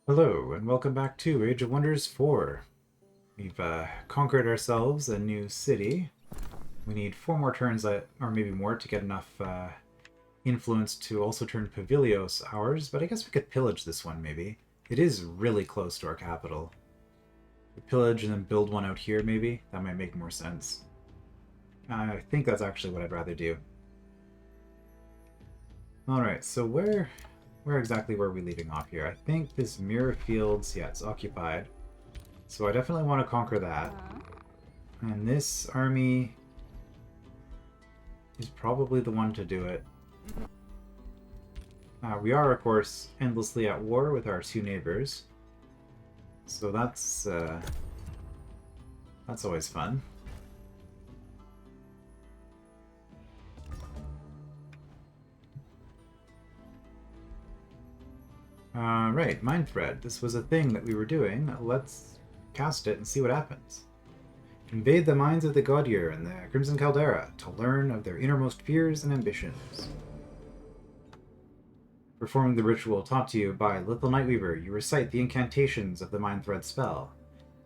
Hello, and welcome back to Age of Wonders 4. We've conquered ourselves a new city. We need 4 more turns, or maybe more, to get enough influence to also turn Pavilios ours, but I guess we could pillage this one, maybe. It is really close to our capital. We pillage and then build one out here, maybe? That might make more sense. I think that's actually what I'd rather do. Alright, so where exactly were we leaving off here? I think this Mirror Fields, yeah, it's occupied. So I definitely want to conquer that. And this army is probably the one to do it. We are, of course, endlessly at war with our two neighbors. So that's always fun. Right, Mind Thread. This was a thing that we were doing. Let's cast it and see what happens. Invade the minds of the Gaudier and the Crimson Caldera to learn of their innermost fears and ambitions. Performing the ritual taught to you by Little Nightweaver, you recite the incantations of the Mind Thread spell.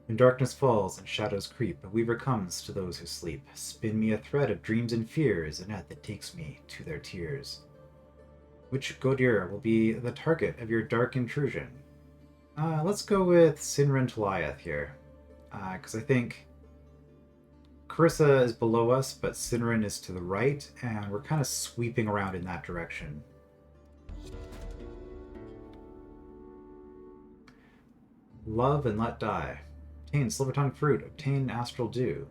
When darkness falls and shadows creep, a weaver comes to those who sleep. Spin me a thread of dreams and fears, a net that takes me to their tears. Which Gaudier will be the target of your dark intrusion? Let's go with Cinren Toliath here. Because I think Karissa is below us, but Cinren is to the right, and we're kind of sweeping around in that direction. Love and let die. Obtain Silvertongue Fruit. Obtain Astral Dew.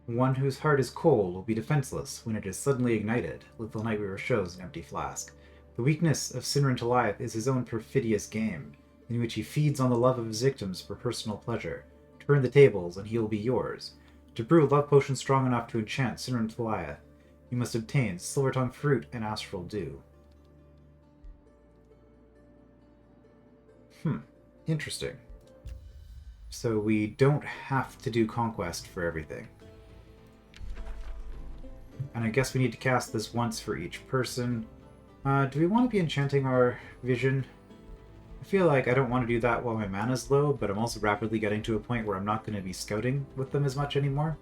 One whose heart is cold will be defenseless when it is suddenly ignited. Little Nightweaver shows an empty flask. The weakness of Cinren Toliath is his own perfidious game, in which he feeds on the love of his victims for personal pleasure. Turn the tables, and he will be yours. To brew a love potion strong enough to enchant Cinren Toliath, you must obtain Silvertongue Fruit and Astral Dew. Interesting. So we don't have to do Conquest for everything. And I guess we need to cast this once for each person. Do we want to be enchanting our vision? I feel like I don't want to do that while my mana's low, but I'm also rapidly getting to a point where I'm not going to be scouting with them as much anymore.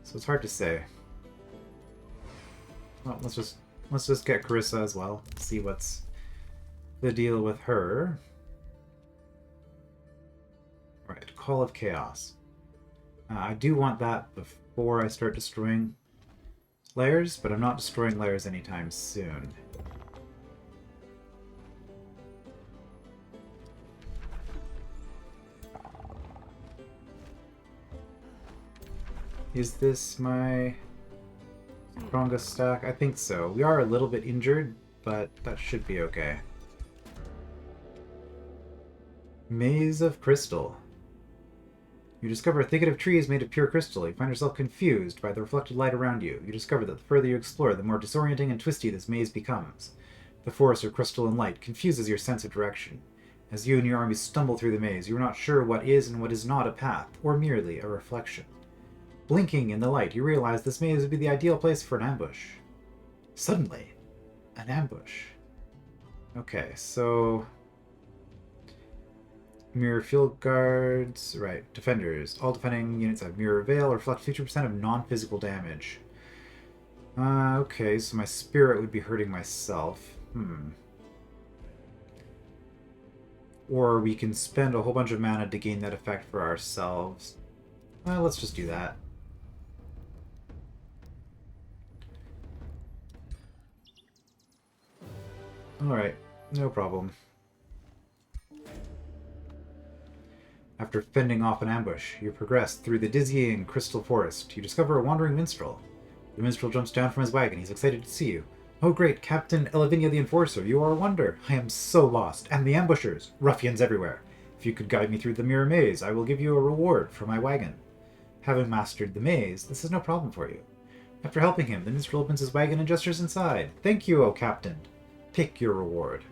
So it's hard to say. Well, let's just get Karissa as well. See what's the deal with her. Right, Call of Chaos. I do want that before I start destroying layers, but I'm not destroying layers anytime soon. Is this my strongest stack? I think so. We are a little bit injured, but that should be okay. Maze of Crystal. You discover a thicket of trees made of pure crystal. You find yourself confused by the reflected light around you. You discover that the further you explore, the more disorienting and twisty this maze becomes. The forest of crystal and light confuses your sense of direction. As you and your army stumble through the maze, you are not sure what is and what is not a path, or merely a reflection. Blinking in the light, you realize this maze would be the ideal place for an ambush. Suddenly, an ambush. Okay, so Mirror Field Guards, right, Defenders. All defending units have Mirror Veil or reflect 50% of non-physical damage. Okay, so my spirit would be hurting myself. Or we can spend a whole bunch of mana to gain that effect for ourselves. Let's just do that. Alright, no problem. After fending off an ambush, you progress through the dizzying crystal forest. You discover a wandering minstrel. The minstrel jumps down from his wagon. He's excited to see you. Oh great, Captain Elavinia the Enforcer, you are a wonder. I am so lost. And the ambushers, ruffians everywhere. If you could guide me through the mirror maze, I will give you a reward for my wagon. Having mastered the maze, this is no problem for you. After helping him, the minstrel opens his wagon and gestures inside. Thank you, O Captain. Take your reward.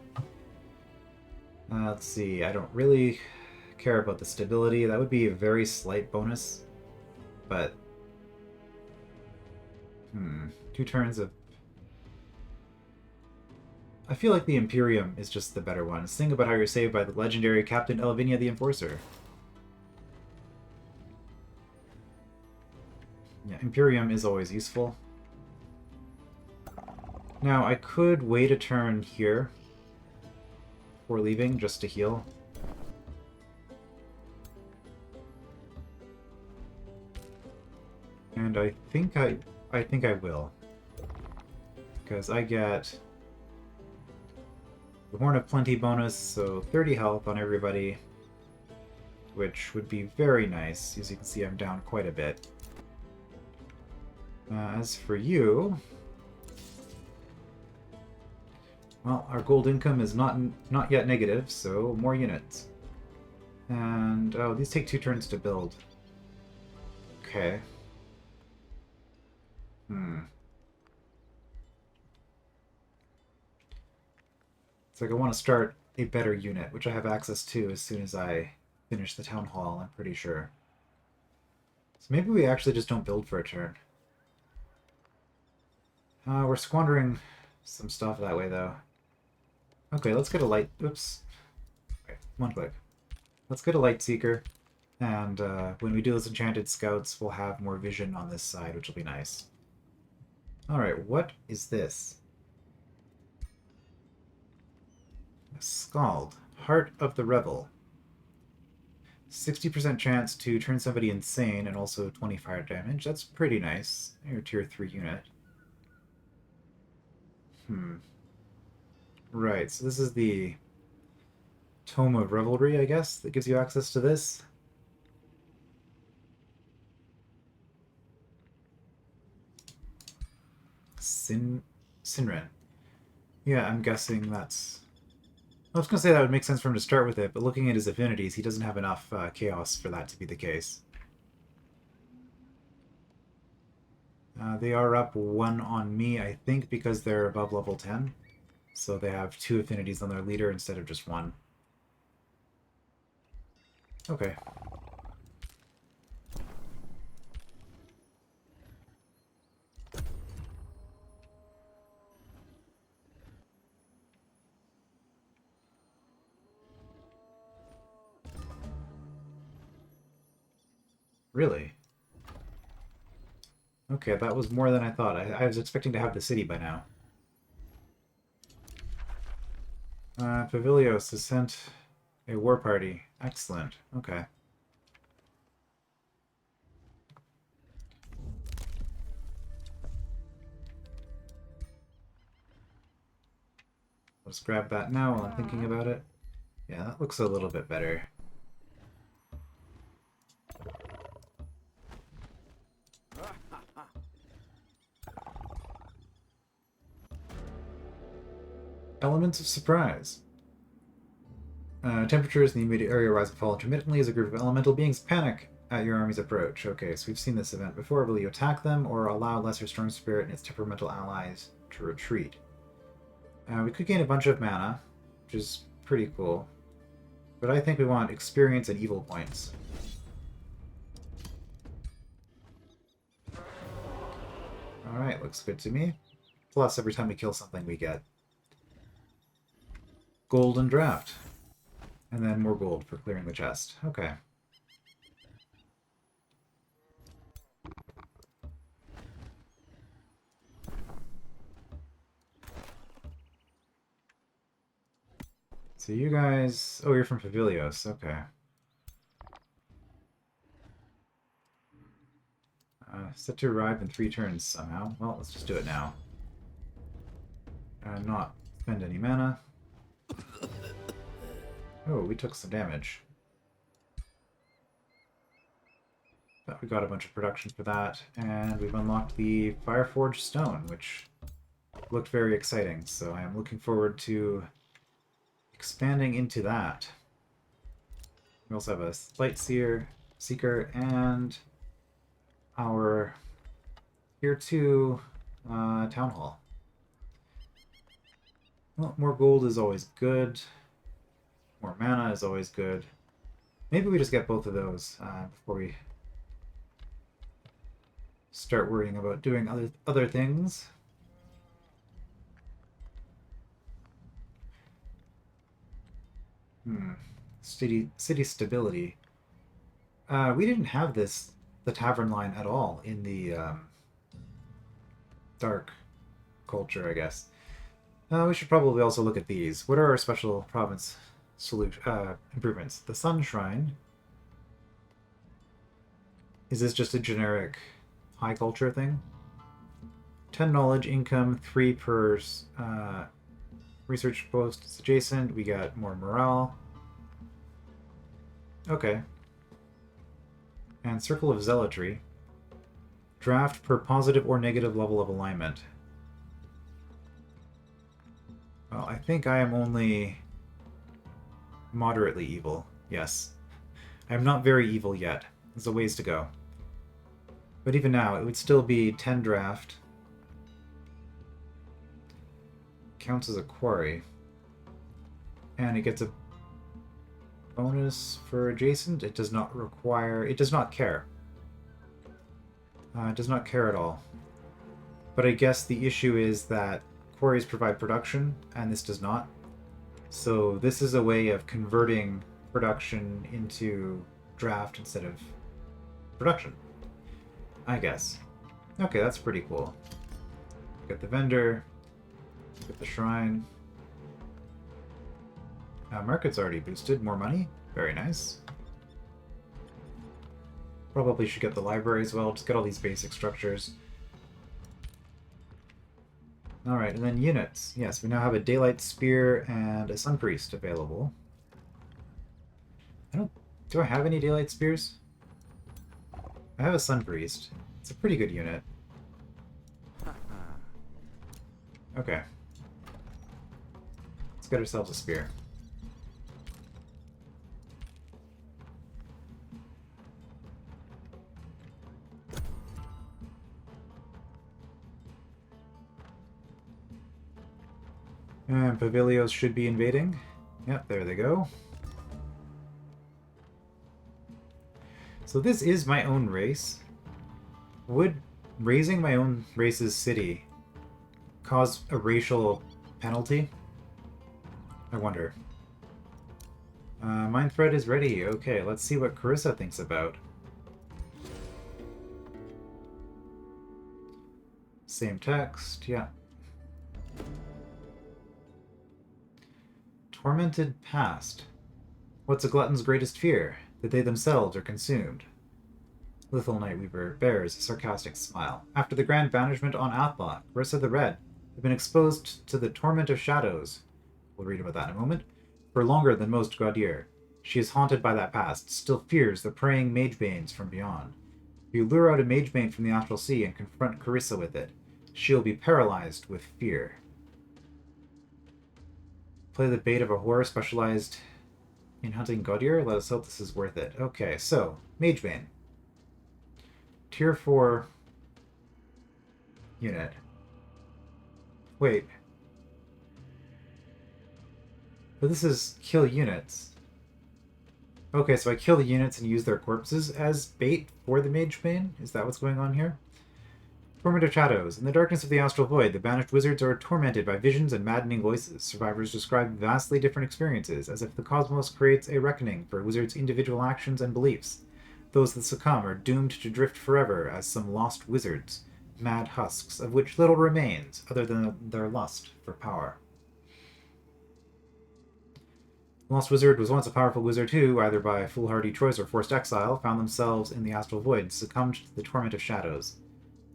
Let's see, I don't really care about the stability. That would be a very slight bonus, but 2 turns of I feel like the Imperium is just the better one. Sing about how you're saved by the legendary Captain Elvinia the Enforcer. Yeah, Imperium is always useful. Now, I could wait a turn here before leaving, just to heal. And I think I will. Because I get the Horn of Plenty bonus, so 30 health on everybody, which would be very nice. As you can see, I'm down quite a bit. As for you, well, our gold income is not yet negative, so more units. And, oh, these take 2 turns to build. Okay. It's like I want to start a better unit, which I have access to as soon as I finish the town hall, I'm pretty sure. So maybe we actually just don't build for a turn. We're squandering some stuff that way, though. Okay, let's get a light... Oops. Wait, one click. Let's get a light seeker, and when we do those enchanted scouts, we'll have more vision on this side, which will be nice. Alright, what is this? A Scald. Heart of the Revel. 60% chance to turn somebody insane and also 20 fire damage. That's pretty nice. Your tier 3 unit. Right, so this is the Tome of Revelry, I guess, that gives you access to this. Cinren. Yeah, I'm guessing that's... I was going to say that would make sense for him to start with it, but looking at his affinities, he doesn't have enough chaos for that to be the case. They are up 1 on me, I think, because they're above level 10. So they have 2 affinities on their leader instead of just 1. Okay. Really? Okay, that was more than I thought. I was expecting to have the city by now. Pavilios has sent a war party. Excellent. Okay. Let's grab that now while I'm thinking about it. Yeah, that looks a little bit better. Elements of surprise. Temperatures in the immediate area rise and fall intermittently as a group of elemental beings panic at your army's approach. Okay, so we've seen this event before. Will you attack them or allow Lesser Storm Spirit and its temperamental allies to retreat? We could gain a bunch of mana, which is pretty cool. But I think we want experience and evil points. Alright, looks good to me. Plus, every time we kill something, we get golden draft. And then more gold for clearing the chest. Okay. So you guys... Oh, you're from Pavilios. Okay. Set to arrive in 3 turns somehow. Well, let's just do it now. Not spend any mana. Oh, we took some damage. But we got a bunch of production for that, and we've unlocked the Fireforged Stone, which looked very exciting, so I am looking forward to expanding into that. We also have a Light Seeker and our Tier 2 Town Hall. Well, more gold is always good. More mana is always good. Maybe we just get both of those before we start worrying about doing other things. City stability. We didn't have the tavern line at all in the dark culture, I guess. We should probably also look at these. What are our special province improvements? The Sun Shrine. Is this just a generic high culture thing? 10 knowledge, income, 3 per research posts adjacent. We got more morale. Okay. And Circle of Zealotry. Draft per positive or negative level of alignment. Well, I think I am only moderately evil. Yes. I am not very evil yet. There's a ways to go. But even now, it would still be 10 draft. Counts as a quarry. And it gets a bonus for adjacent. It does not require... It does not care. It does not care at all. But I guess the issue is that quarries provide production, and this does not. So this is a way of converting production into draft instead of production, I guess. Okay, that's pretty cool. Get the vendor, get the shrine. Market's already boosted. More money. Very nice. Probably should get the library as well. Just get all these basic structures. Alright, and then units. Yes, we now have a Daylight Spear and a Sun Priest available. Do I have any Daylight Spears? I have a Sun Priest. It's a pretty good unit. Okay. Let's get ourselves a spear. And Pavilios should be invading. Yep, there they go. So this is my own race. Would raising my own race's city cause a racial penalty? I wonder. Mind Thread is ready. Okay, let's see what Karissa thinks about. Same text, yeah. Tormented past. What's a glutton's greatest fear? That they themselves are consumed. Lithal Nightweaver bears a sarcastic smile. After the grand banishment on Athla, Karissa the Red had been exposed to the torment of shadows. We'll read about that in a moment. For longer than most Gaudir. She is haunted by that past, still fears the preying magebanes from beyond. If you lure out a magebane from the astral sea and confront Karissa with it, she'll be paralyzed with fear. Play the bait of a horror specialized in hunting Gaudir. Let us hope this is worth it. Okay, so, Magebane. Tier 4 unit. Wait. But this is kill units. Okay, so I kill the units and use their corpses as bait for the Magebane? Is that what's going on here? Torment of Shadows. In the darkness of the astral void, the banished wizards are tormented by visions and maddening voices. Survivors describe vastly different experiences, as if the cosmos creates a reckoning for wizards' individual actions and beliefs. Those that succumb are doomed to drift forever as some lost wizards, mad husks, of which little remains other than their lust for power. The lost wizard was once a powerful wizard who, either by foolhardy choice or forced exile, found themselves in the astral void and succumbed to the torment of shadows.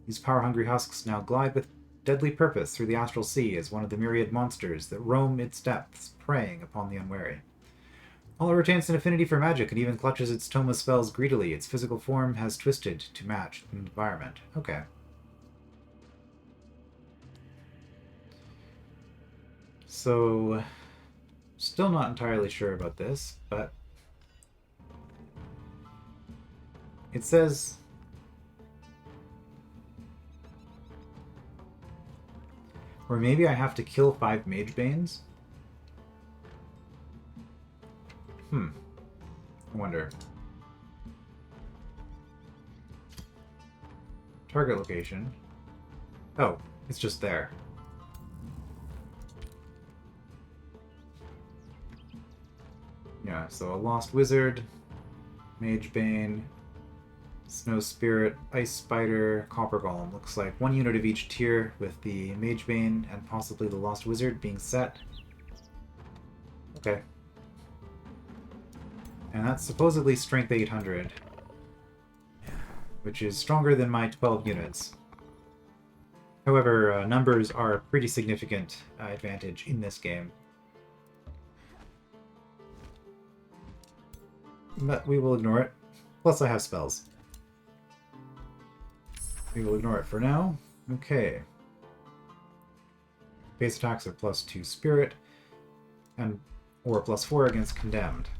These power-hungry husks now glide with deadly purpose through the astral sea as one of the myriad monsters that roam its depths, preying upon the unwary. While it retains an affinity for magic and even clutches its tome of spells greedily, its physical form has twisted to match the environment. Okay. So, still not entirely sure about this, but it says... Or maybe I have to kill 5 Magebanes? I wonder. Target location. Oh, it's just there. Yeah. Yeah, so a Lost Wizard, Mage Bane, Snow Spirit, Ice Spider, Copper Golem. Looks like one unit of each tier, with the Mage Bane and possibly the Lost Wizard being set. Okay. And that's supposedly Strength 800, which is stronger than my 12 units. However, numbers are a pretty significant advantage in this game. But we will ignore it. Plus I have spells. We will ignore it for now. Okay. Base attacks are +2 Spirit, or +4 against Condemned.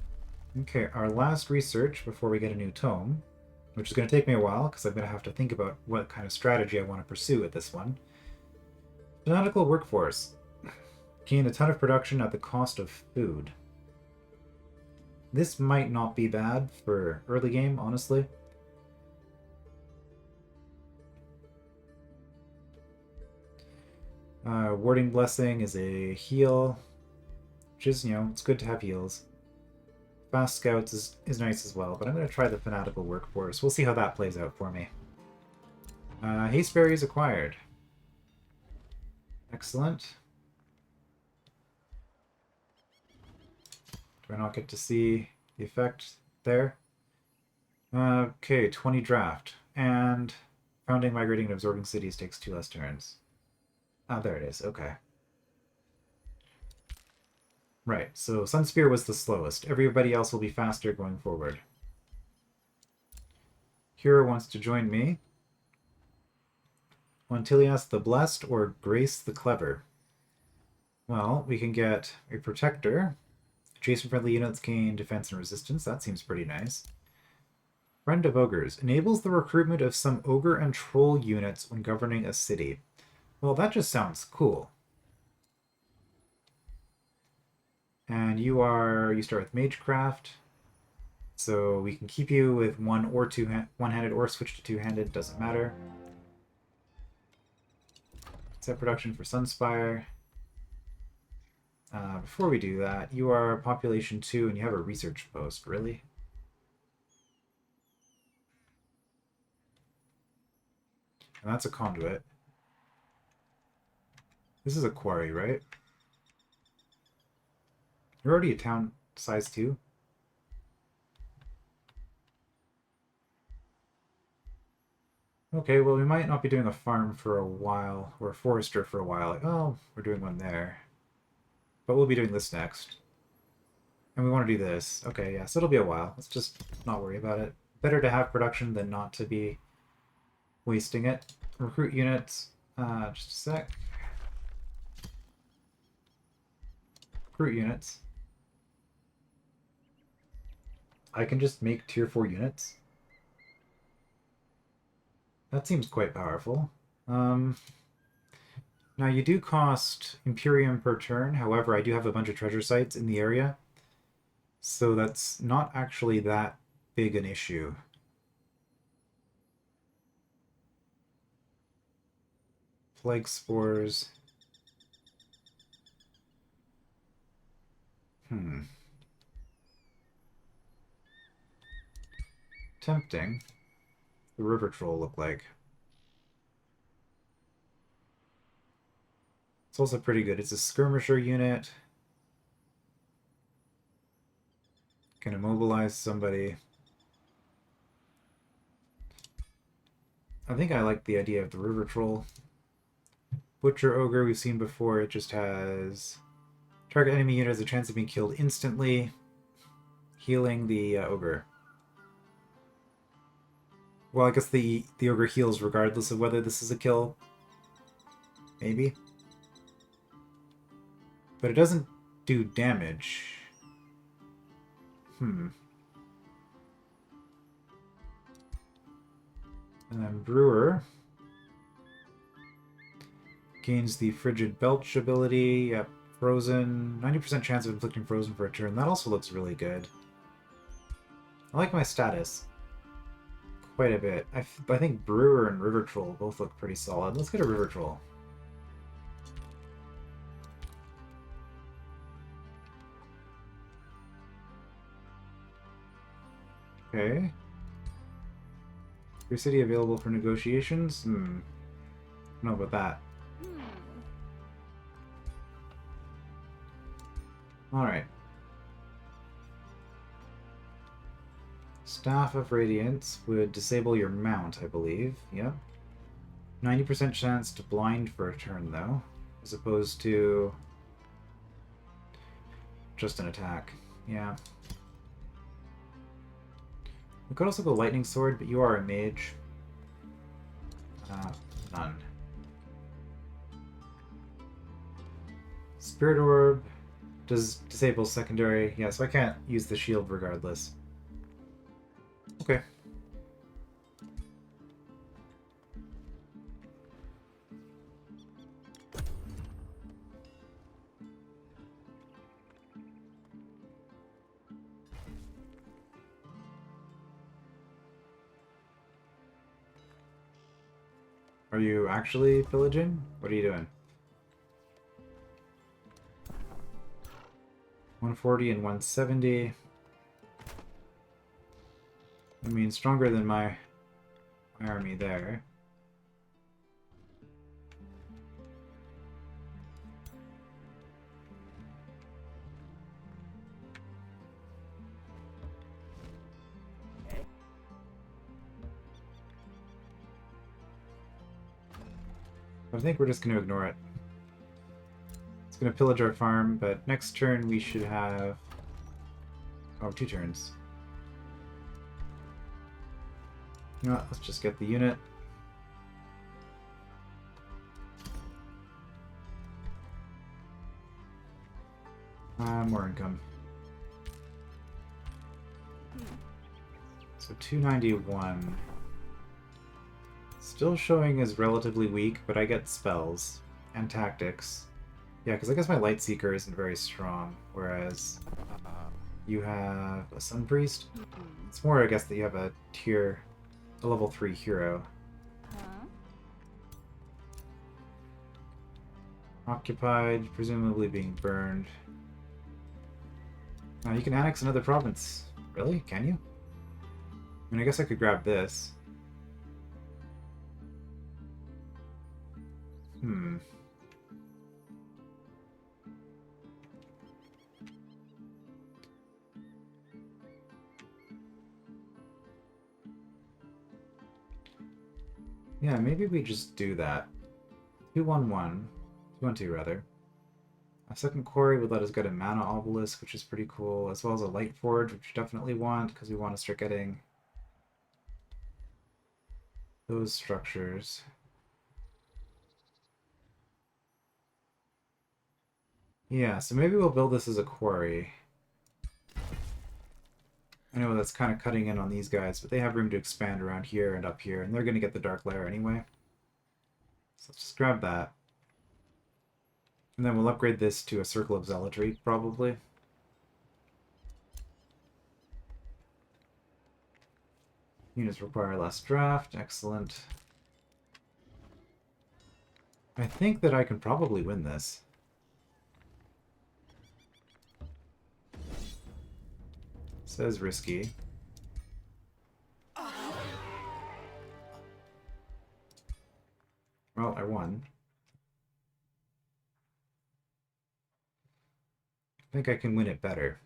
Okay, our last research before we get a new tome, which is going to take me a while because I'm going to have to think about what kind of strategy I want to pursue with this one. Fanatical Workforce. Gain a ton of production at the cost of food. This might not be bad for early game, honestly. Warding Blessing is a heal, which is, it's good to have heals. Fast Scouts is nice as well, but I'm going to try the Fanatical Workforce. We'll see how that plays out for me. Haste Berries acquired. Excellent. Do I not get to see the effect there? Okay, 20 draft. And Founding, Migrating, and Absorbing Cities takes 2 less turns. Ah, there it is. Okay. Right, so Sunspear was the slowest. Everybody else will be faster going forward. Hero wants to join me. Want Toliath the Blessed or Grace the Clever? Well, we can get a Protector. Adjacent friendly units gain defense and resistance. That seems pretty nice. Friend of Ogres. Enables the recruitment of some Ogre and Troll units when governing a city. Well, that just sounds cool. And you start with Magecraft. So we can keep you with one-handed or switch to two-handed, doesn't matter. Set production for Sunspire. Before we do that, you are population 2 and you have a research post, really? And that's a conduit. This is a quarry, right? You're already a town size 2? Okay, well we might not be doing a farm for a while, or a forester for a while. Like, oh, we're doing one there. But we'll be doing this next. And we want to do this. Okay, yeah, so it'll be a while. Let's just not worry about it. Better to have production than not to be wasting it. Recruit units. Just a sec. Recruit units. I can just make tier 4 units. That seems quite powerful. Now you do cost Imperium per turn, however I do have a bunch of treasure sites in the area, so that's not actually that big an issue. Plague Spores. Tempting. The River Troll look like. It's also pretty good. It's a skirmisher unit. Can immobilize somebody. I think I like the idea of the River Troll. Butcher Ogre we've seen before. It just has... Target enemy unit has a chance of being killed instantly, healing the Ogre. Well, I guess the Ogre heals regardless of whether this is a kill. Maybe. But it doesn't do damage. And then Brewer gains the Frigid Belch ability. Yep, Frozen. 90% chance of inflicting Frozen for a turn. That also looks really good. I like my status quite a bit. I think Brewer and River Troll both look pretty solid. Let's get a River Troll. Okay. Your city available for negotiations? Hmm. I don't know about that. Alright. Staff of Radiance would disable your mount, I believe. Yep. 90% chance to blind for a turn, though, as opposed to just an attack. Yeah. We could also go Lightning Sword, but you are a mage. None. Spirit Orb does disable secondary. Yeah, so I can't use the shield regardless. Okay. Are you actually pillaging? What are you doing? 140 and 170. I mean, stronger than my army there. I think we're just going to ignore it. It's going to pillage our farm, but next turn we should have... Oh, 2 turns. You know what, let's just get the unit. More income. So 291. Still showing as relatively weak, but I get spells and tactics. Yeah, because I guess my Light Seeker isn't very strong, whereas you have a Sun Priest. It's more, I guess, that you have a level 3 hero. Occupied, presumably being burned. Now you can annex another province. Really? Can you? I mean, I guess I could grab this. Hmm. Yeah, maybe we just do that. 211. 212, rather. A second quarry would let us get a mana obelisk, which is pretty cool, as well as a light forge, which we definitely want, because we want to start getting those structures. Yeah, so maybe we'll build this as a quarry. I know that's kind of cutting in on these guys, but they have room to expand around here and up here, and they're going to get the Dark Lair anyway. So let's just grab that. And then we'll upgrade this to a Circle of Zealotry, probably. Units require less draft. Excellent. I think that I can probably win this. Says risky. Well, I won. I think I can win it better.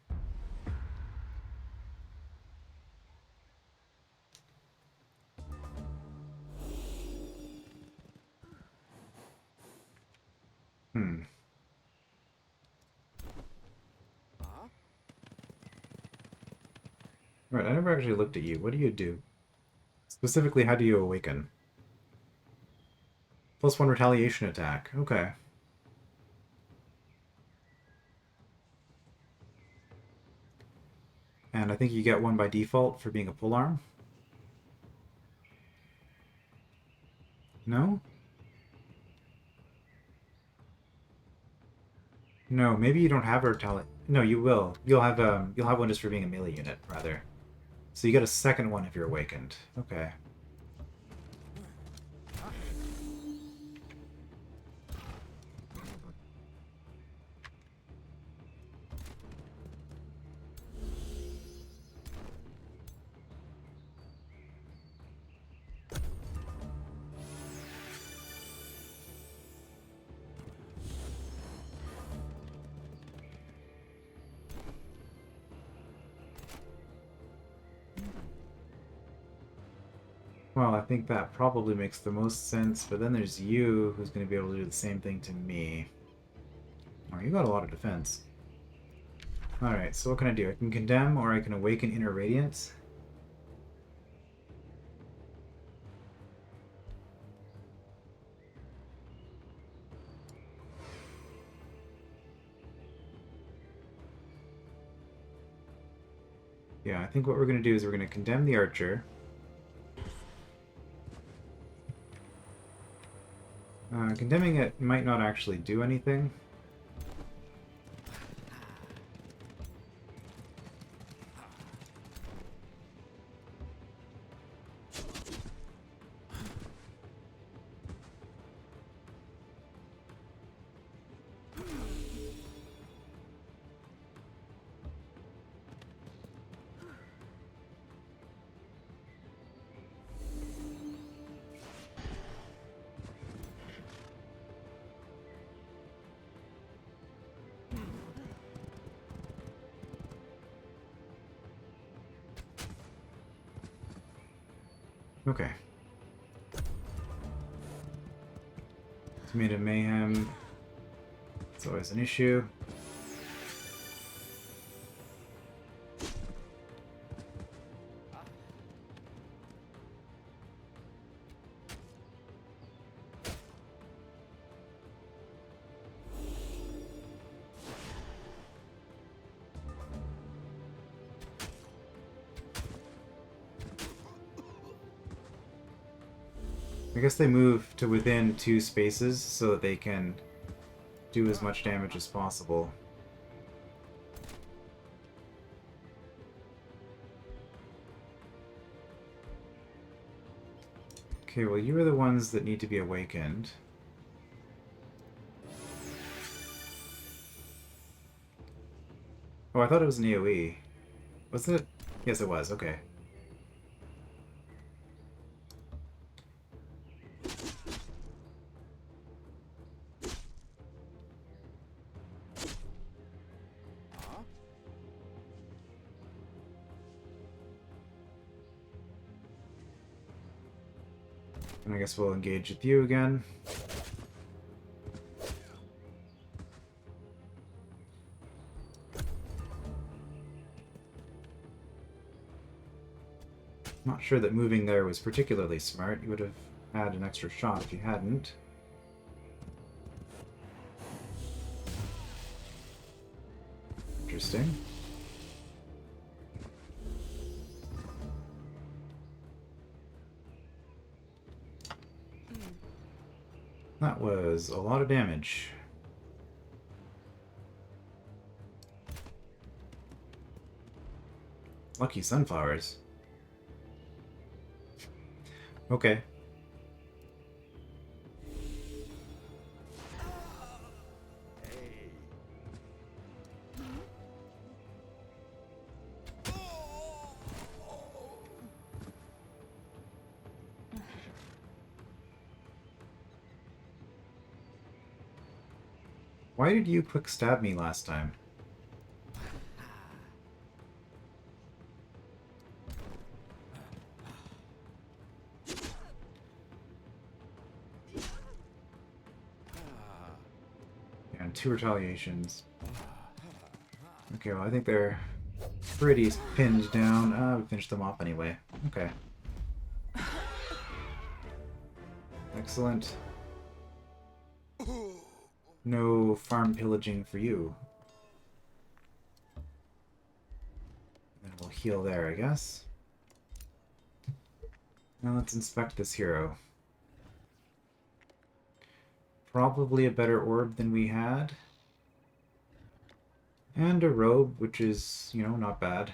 Right, I never actually looked at you. What do you do? Specifically, how do you awaken? +1 retaliation attack. Okay. And I think you get one by default for being a pull arm. No? No, maybe you don't have a retaliate. No, you will. You'll have one just for being a melee unit, rather. So you get a second one if you're awakened. Okay. Well, I think that probably makes the most sense, but then there's you, who's going to be able to do the same thing to me. Oh, you got a lot of defense. Alright, so what can I do? I can condemn, or I can awaken inner radiance. Yeah, I think what we're going to do is we're going to condemn the archer. Condemning it might not actually do anything. Okay. Tomato mayhem. It's always an issue. I guess they move to within 2 spaces so that they can do as much damage as possible. Okay, well you are the ones that need to be awakened. Oh, I thought it was an AoE. Was it? Yes, it was. Okay. And I guess we'll engage with you again. Not sure that moving there was particularly smart. You would have had an extra shot if you hadn't. Interesting. That was a lot of damage. Lucky sunflowers. Okay. Why did you quick stab me last time? And 2 retaliations. Okay, well I think they're pretty pinned down. We finished them off anyway. Okay. Excellent. No farm pillaging for you. And we'll heal there, I guess. Now let's inspect this hero. Probably a better orb than we had. And a robe, which is, you know, not bad.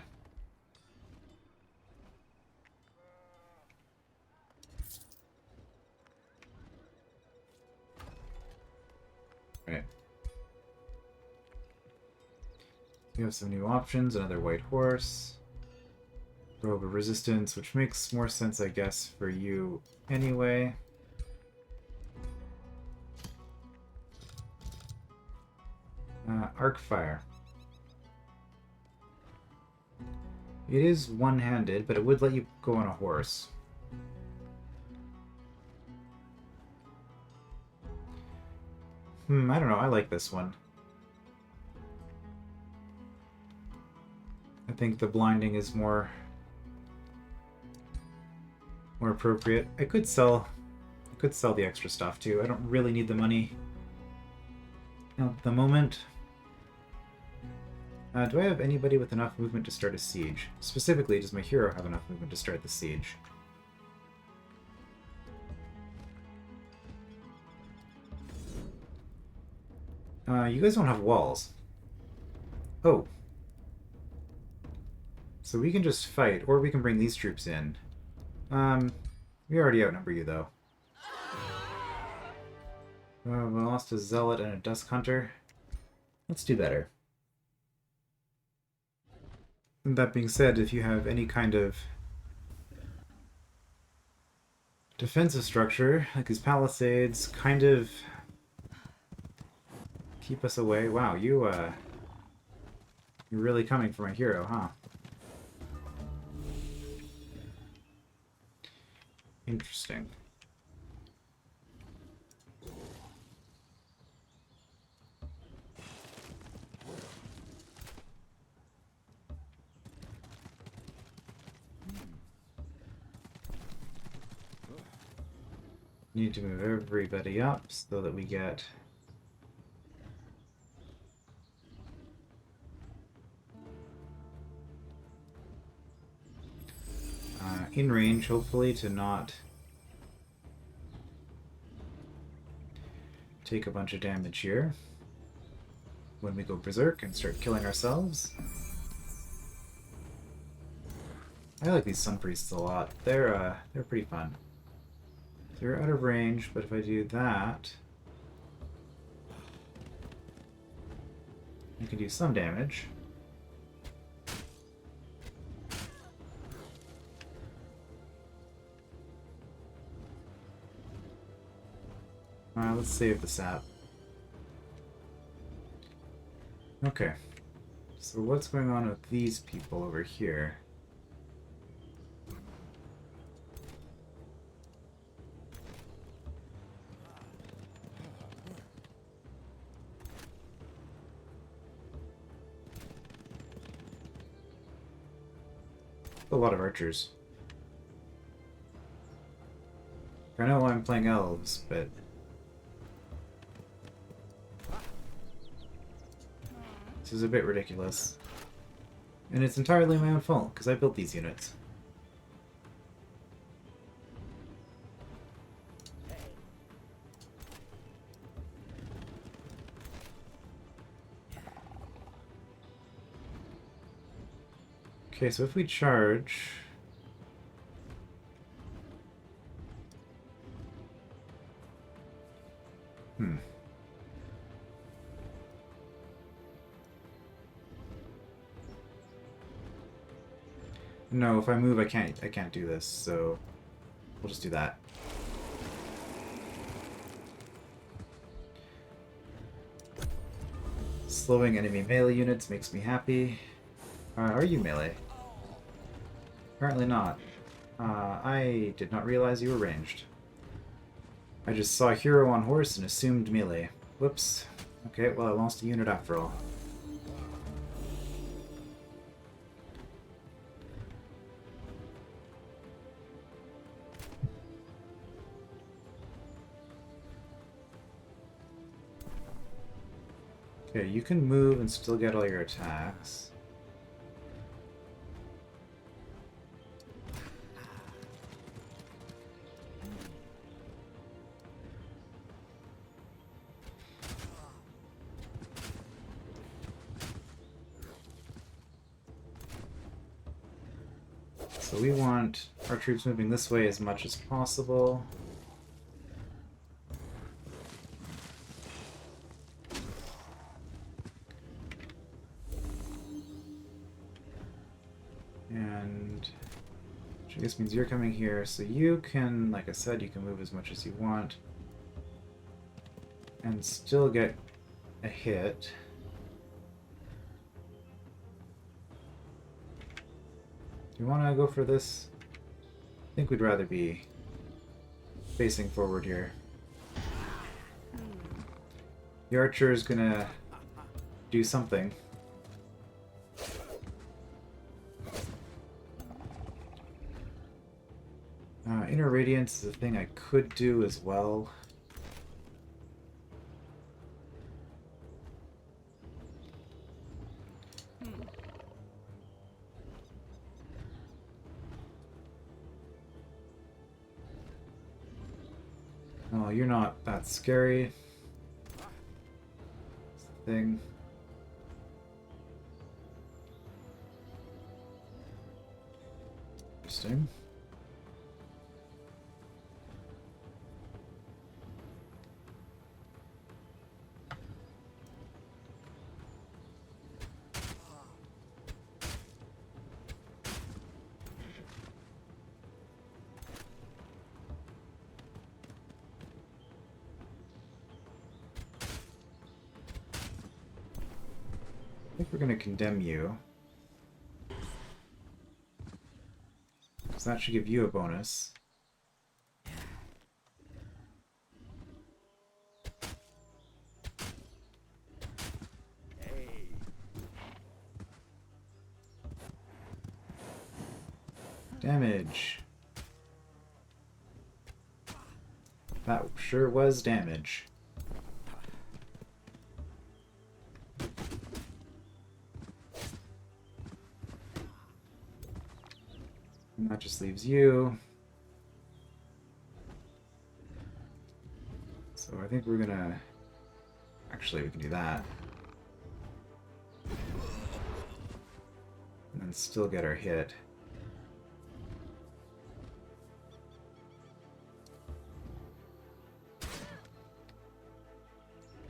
Right. We have some new options, another white horse. Robe of resistance, which makes more sense, I guess, for you anyway. Arc fire. It is one-handed, but it would let you go on a horse. I don't know. I like this one. I think the blinding is more appropriate. I could sell the extra stuff too. I don't really need the money at the moment. Do I have anybody with enough movement to start a siege? Specifically, does my hero have enough movement to start the siege? You guys don't have walls. Oh. So we can just fight, or we can bring these troops in. We already outnumber you, though. We lost a zealot and a dusk hunter. Let's do better. And that being said, if you have any kind of defensive structure, like these palisades, kind of keep us away. Wow, you're really coming for my hero, huh? Interesting. Need to move everybody up so that we get in range, hopefully, to not take a bunch of damage here when we go berserk and start killing ourselves. I like these sun priests a lot. They're pretty fun. They're out of range, but if I do that, I can do some damage. Let's save the sap. Okay. So what's going on with these people over here? A lot of archers. I know I'm playing elves, but this is a bit ridiculous. And it's entirely my own fault, because I built these units. Okay, so if we charge... No, if I move, I can't do this, so we'll just do that. Slowing enemy melee units makes me happy. Are you melee? Apparently not. I did not realize you were ranged. I just saw a hero on horse and assumed melee. Whoops. Okay, well I lost a unit after all. Okay, you can move and still get all your attacks. So we want our troops moving this way as much as possible. And which I guess means you're coming here, so you can, like I said, you can move as much as you want and still get a hit. Do you want to go for this? I think we'd rather be facing forward here. The archer is gonna do something. Inner Radiance is a thing I could do as well. Oh, you're not that scary. Thing. Interesting. I think we're going to condemn you. So that should give you a bonus. Damage. That sure was damage. And that just leaves you. So I think we're gonna... Actually, we can do that. And then still get our hit.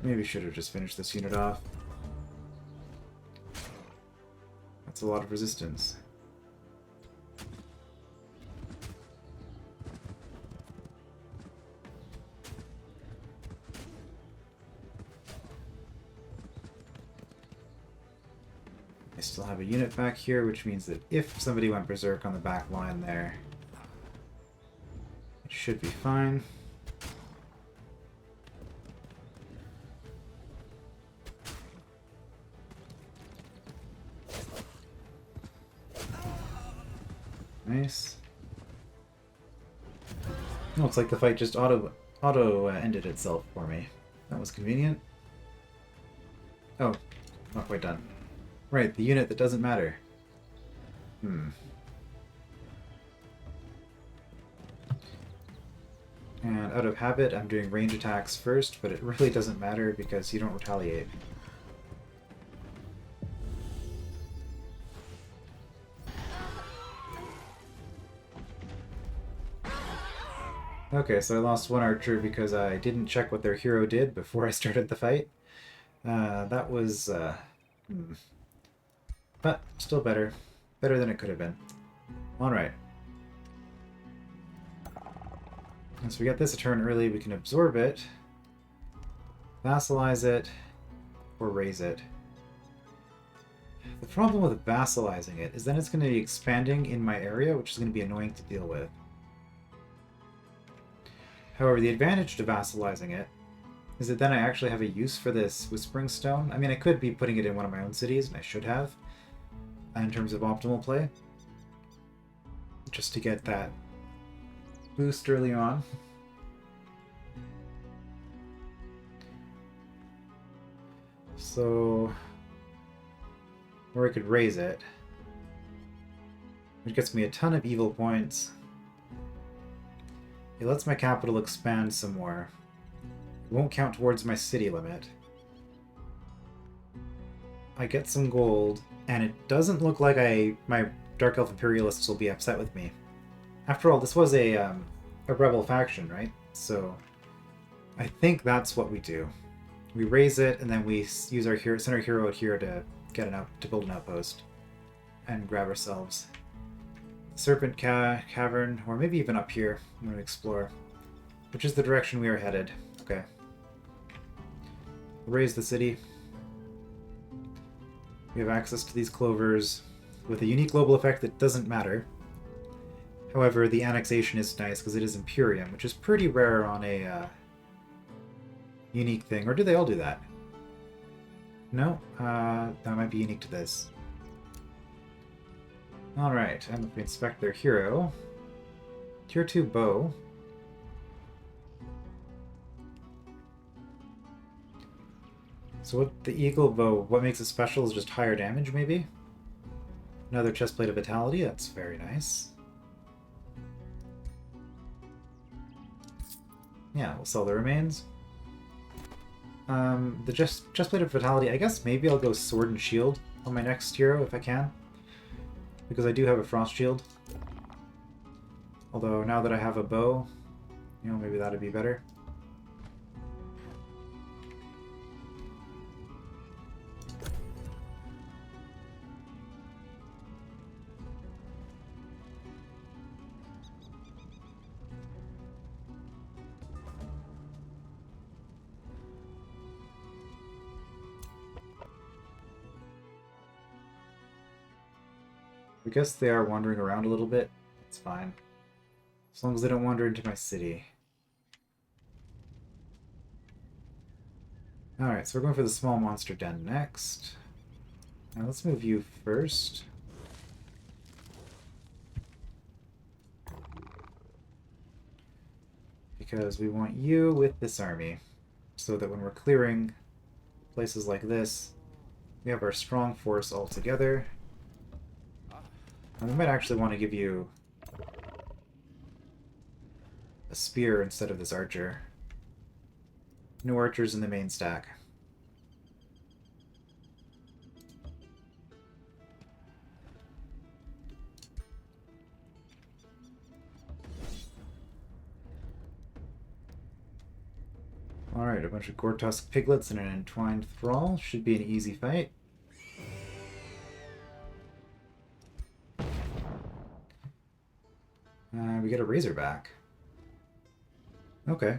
Maybe should have just finished this unit off. That's a lot of resistance. I still have a unit back here, which means that if somebody went berserk on the back line there, it should be fine. Nice. Oh, it's like the fight just auto ended itself for me. That was convenient. Oh, not quite done. Right, the unit that doesn't matter. And out of habit, I'm doing range attacks first, but it really doesn't matter because you don't retaliate. Okay, so I lost one archer because I didn't check what their hero did before I started the fight. That was... But still better. Better than it could have been. Alright. Once we get this a turn early, we can absorb it, vassalize it, or raise it. The problem with vassalizing it is then it's going to be expanding in my area, which is going to be annoying to deal with. However, the advantage to vassalizing it is that then I actually have a use for this Whispering Stone. I mean, I could be putting it in one of my own cities, and I should have, in terms of optimal play. Just to get that boost early on. So... Or I could raise it, which gets me a ton of evil points. It lets my capital expand some more. It won't count towards my city limit. I get some gold, and it doesn't look like my Dark Elf Imperialists will be upset with me. After all, this was a rebel faction, right? So I think that's what we do. We raise it, and then we use our hero, send our hero out here to build an outpost and grab ourselves Serpent Cavern, or maybe even up here. I'm going to explore, which is the direction we are headed. Okay. Raise the city. We have access to these clovers with a unique global effect that doesn't matter. However, the annexation is nice because it is Imperium, which is pretty rare on a unique thing. Or do they all do that? No, that might be unique to this. Alright, and if we inspect their hero. Tier 2 bow. So what the eagle bow, what makes it special is just higher damage, maybe? Another chestplate of vitality, that's very nice. Yeah, we'll sell the remains. The chestplate of vitality, I guess maybe I'll go sword and shield on my next hero if I can. Because I do have a frost shield. Although now that I have a bow, you know, maybe that'd be better. I guess they are wandering around a little bit. That's fine. As long as they don't wander into my city. Alright, so we're going for the small monster den next. Now let's move you first. Because we want you with this army. So that when we're clearing places like this, we have our strong force all together. And we might actually want to give you a spear instead of this archer. No archers in the main stack. Alright, a bunch of Gortusk piglets and an entwined thrall. Should be an easy fight. We get a razorback. Okay.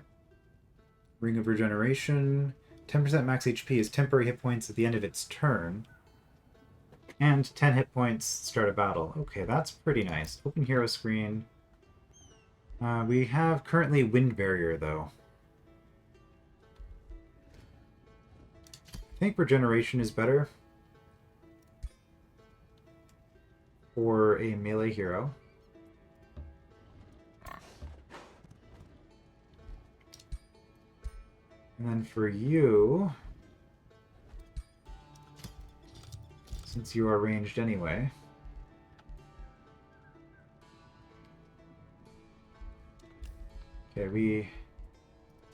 Ring of Regeneration. 10% max HP is temporary hit points at the end of its turn. And 10 hit points start a battle. Okay, that's pretty nice. Open hero screen. We have currently Wind Barrier, though. I think Regeneration is better for a melee hero. And then for you, since you are ranged anyway, okay, I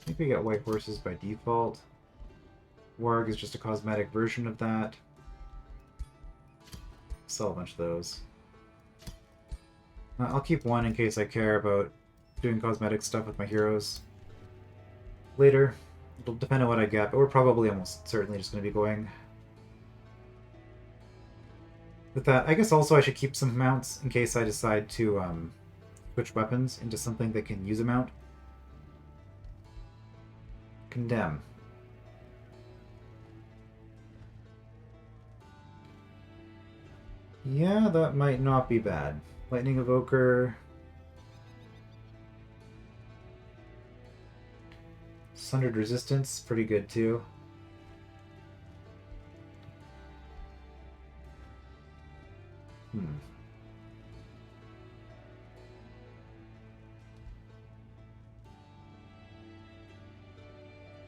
think we get white horses by default. Warg is just a cosmetic version of that. Sell a bunch of those. I'll keep one in case I care about doing cosmetic stuff with my heroes later. It'll depend on what I get, but we're probably almost certainly just going to be going with that. I guess also I should keep some mounts in case I decide to switch weapons into something that can use a mount. Condemn. Yeah, that might not be bad. Lightning Evoker. Sundered Resistance, pretty good too.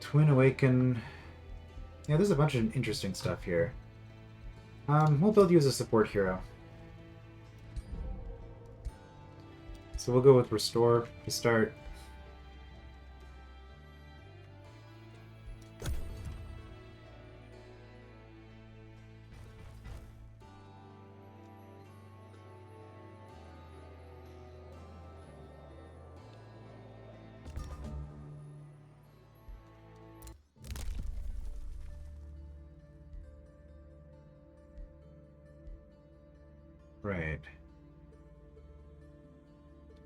Twin Awaken. Yeah, there's a bunch of interesting stuff here. We'll build you as a support hero. So we'll go with Restore to start. Right.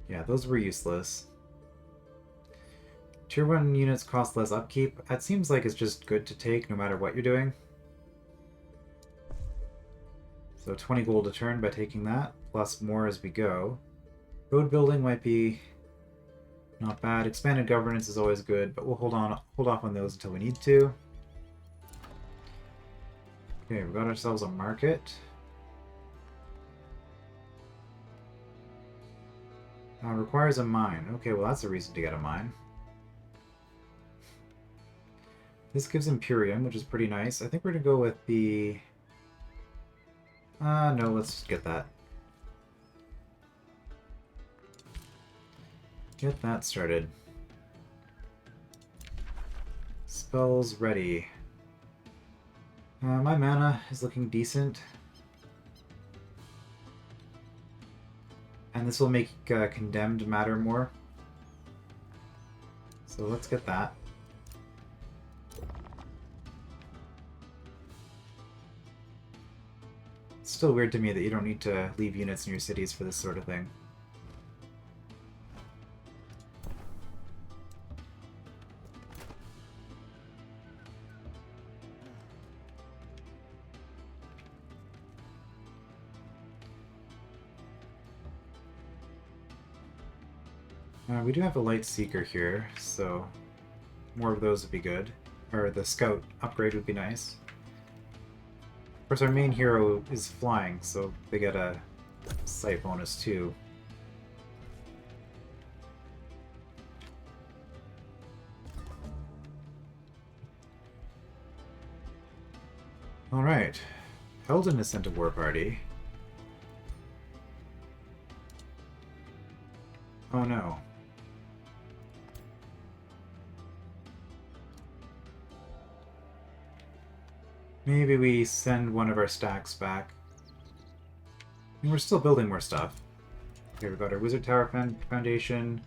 Yeah, those were useless. Tier 1 units cost less upkeep. That seems like it's just good to take no matter what you're doing. So 20 gold a turn by taking that, plus more as we go. Road building might be not bad. Expanded governance is always good, but we'll hold off on those until we need to. Okay, we got ourselves a market. Requires a mine. Okay, well that's a reason to get a mine. This gives Imperium, which is pretty nice. I think we're gonna go with the... no, let's just get that. Get that started. Spells ready. My mana is looking decent. And this will make Condemned matter more. So let's get that. It's still weird to me that you don't need to leave units in your cities for this sort of thing. We do have a Light Seeker here, so more of those would be good. Or the Scout upgrade would be nice. Of course, our main hero is flying, so they get a sight bonus too. Alright. Helden has sent a war party. Oh no. Maybe we send one of our stacks back. And we're still building more stuff. Okay, we've got our Wizard Tower Foundation.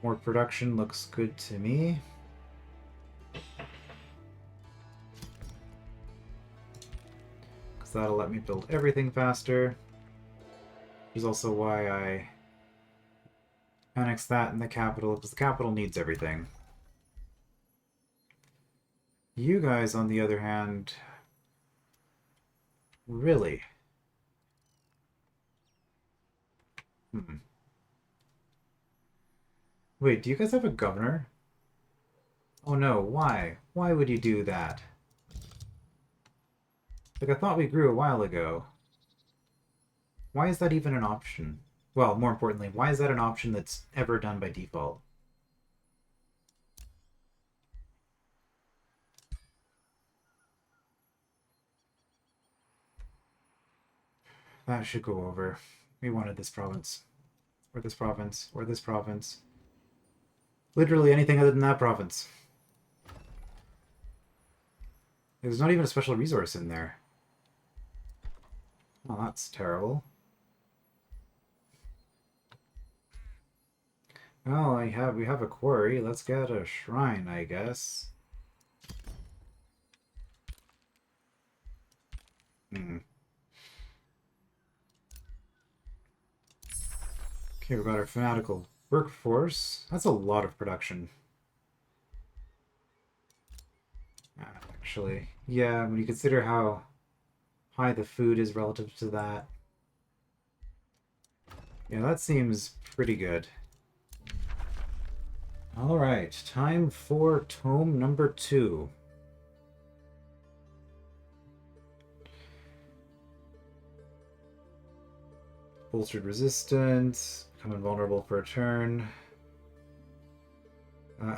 More production looks good to me. Because that'll let me build everything faster. Which is also why I annex that in the capital, because the capital needs everything. You guys, on the other hand, really? Wait, do you guys have a governor? Oh no, why? Why would you do that? Like, I thought we grew a while ago. Why is that even an option? Well, more importantly, why is that an option that's ever done by default? That should go over. We wanted this province. Or this province. Or this province. Literally anything other than that province. There's not even a special resource in there. Oh, that's terrible. Well, we have a quarry. Let's get a shrine, I guess. Okay, we've got our fanatical workforce. That's a lot of production. Actually, yeah, when you consider how high the food is relative to that. Yeah, that seems pretty good. Alright, time for tome number 2. Bolstered resistance, become invulnerable for a turn.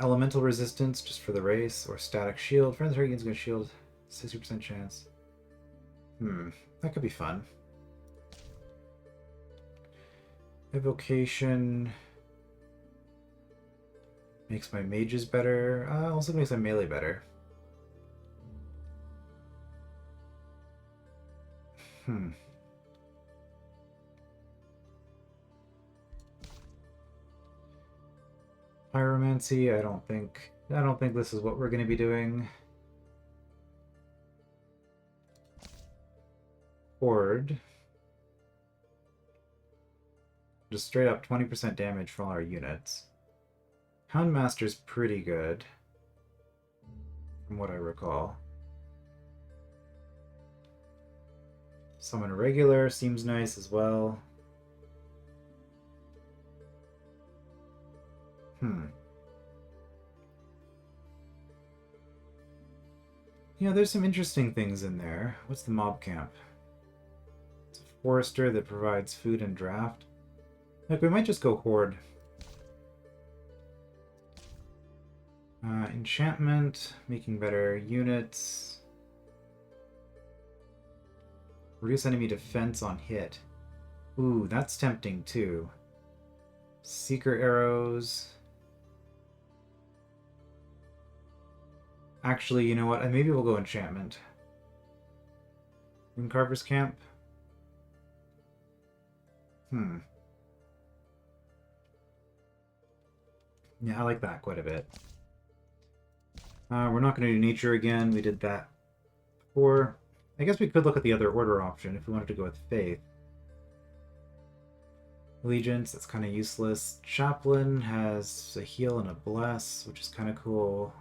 Elemental resistance, just for the race, or static shield. Friends target gains a shield, 60% chance. That could be fun. Evocation makes my mages better. Also makes my melee better. Pyromancy, I don't think this is what we're going to be doing. Horde. Just straight up 20% damage from all our units. Houndmaster's pretty good, from what I recall. Summon regular seems nice as well. You know, there's some interesting things in there. What's the mob camp? It's a forester that provides food and draft. Like, we might just go horde. Enchantment, making better units. Reduce enemy defense on hit. Ooh, that's tempting too. Seeker arrows. Actually, you know what? Maybe we'll go enchantment. Runecarver's camp. Yeah, I like that quite a bit. We're not going to do nature again. We did that before. I guess we could look at the other order option if we wanted to go with faith. Allegiance, that's kind of useless. Chaplain has a heal and a bless, which is kind of cool.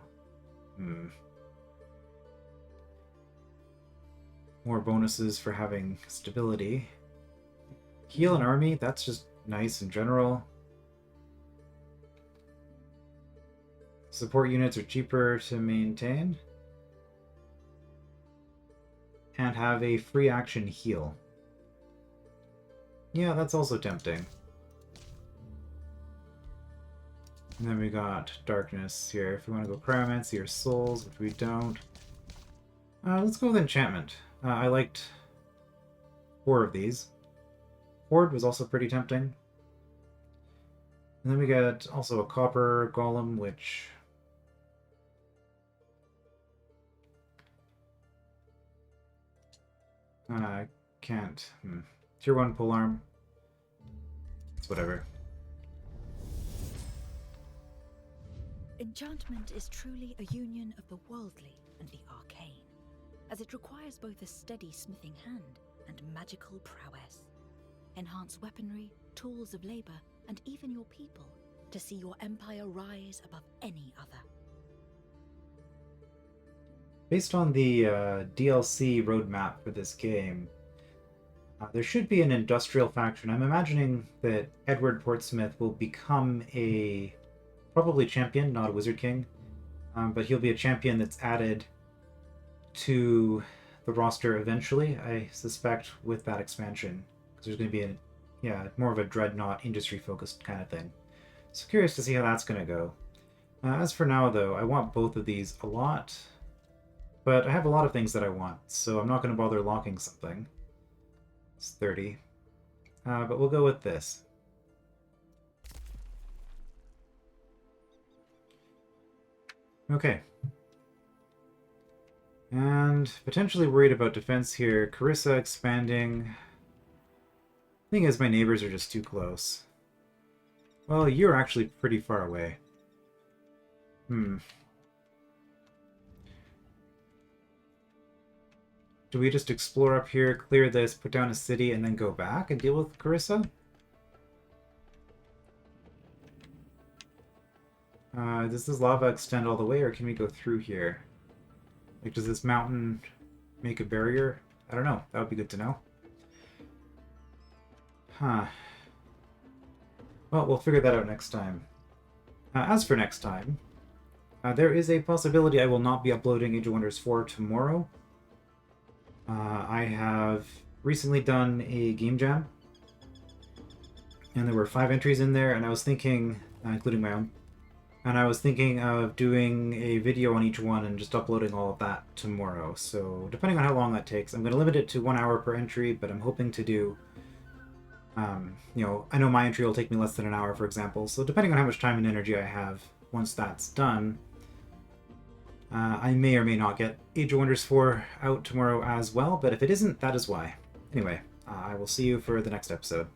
More bonuses for having stability. Heal an army, that's just nice in general. Support units are cheaper to maintain. And have a free action heal. Yeah, that's also tempting. And then we got darkness here. If we want to go cryomancy or souls, which we don't. Let's go with enchantment. I liked 4 of these. Horde was also pretty tempting. And then we got also a copper golem, which... I can't. Tier 1 polearm. It's whatever. Enchantment is truly a union of the worldly and the arcane, as it requires both a steady smithing hand and magical prowess. Enhance weaponry, tools of labor, and even your people to see your empire rise above any other. Based on the DLC roadmap for this game, there should be an industrial faction. I'm imagining that Edward Portsmouth will become a probably champion, not a wizard king, but he'll be a champion that's added to the roster eventually, I suspect, with that expansion, because there's going to be more of a dreadnought industry focused kind of thing. So curious to see how that's going to go. As for now, though, I want both of these a lot. But I have a lot of things that I want, so I'm not going to bother locking something. It's 30. But we'll go with this. Okay. And potentially worried about defense here. Karissa expanding. Thing is, my neighbors are just too close. Well, you're actually pretty far away. Do we just explore up here, clear this, put down a city, and then go back and deal with Karissa? Does this lava extend all the way, or can we go through here? Like, does this mountain make a barrier? I don't know. That would be good to know. Huh. Well, we'll figure that out next time. As for next time, there is a possibility I will not be uploading Age of Wonders 4 tomorrow. I have recently done a game jam, and there were 5 entries in there, and I was thinking, including my own, and I was thinking of doing a video on each one and just uploading all of that tomorrow. So depending on how long that takes, I'm going to limit it to 1 hour per entry, but I'm hoping to do, you know, I know my entry will take me less than an hour, for example, so depending on how much time and energy I have once that's done, I may or may not get Age of Wonders 4 out tomorrow as well, but if it isn't, that is why. Anyway, I will see you for the next episode.